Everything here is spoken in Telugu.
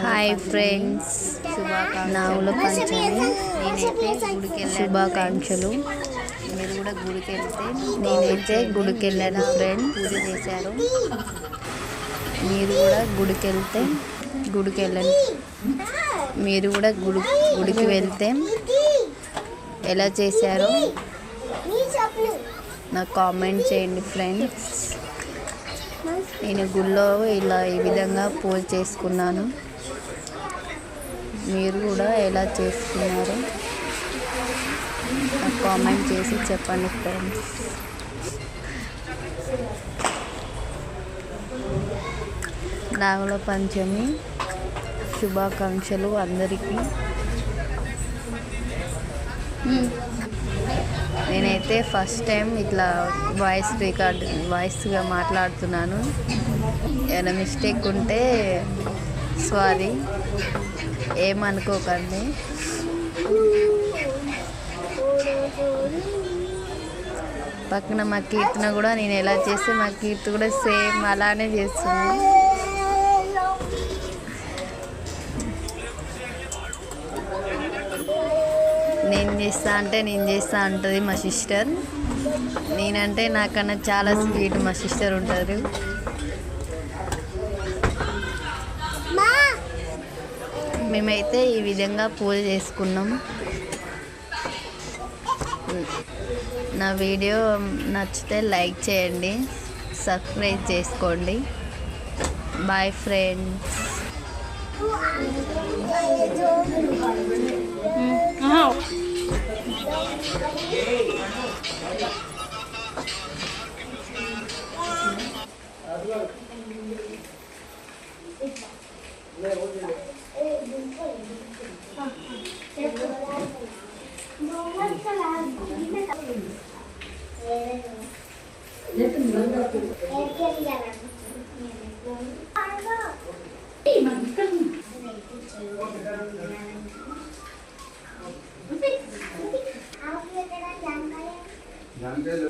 హాయ్ ఫ్రెండ్స్, నావుల పంచమి శుభాకాంక్షలు. మీరు కూడా గుడికి వెళ్తే నేనైతే గుడికి వెళ్ళాను ఫ్రెండ్స్, పూజ చేశారు. మీరు కూడా మీరు కూడా గుడికి వెళ్తే ఎలా చేశారో నాకు కామెంట్ చేయండి ఫ్రెండ్స్. నేను గుళ్ళో ఈ విధంగా పూజ చేసుకున్నాను. మీరు కూడా ఎలా చేసుకున్నారో నాకు కామెంట్ చేసి చెప్పండి ఫ్రెండ్స్. నాగుల పంచమి శుభాకాంక్షలు అందరికీ. నేనైతే ఫస్ట్ టైం ఇట్లా వాయిస్గా మాట్లాడుతున్నాను. ఏమైనా మిస్టేక్ ఉంటే సారీ, ఏమనుకోకండి. పక్కన మా కీర్తన కూడా నేను ఎలా చేస్తే మా కీర్తి కూడా సేమ్ అలానే చేస్తుంది. నేను చేస్తా అంటుంది మా సిస్టర్. నేనంటే నాకన్నా చాలా స్వీట్ మా సిస్టర్ ఉంటారు. మేమైతే ఈ విధంగా పూజ చేసుకున్నాం. నా వీడియో నచ్చితే లైక్ చేయండి, సబ్స్క్రైబ్ చేసుకోండి. Bye friends. जानकारी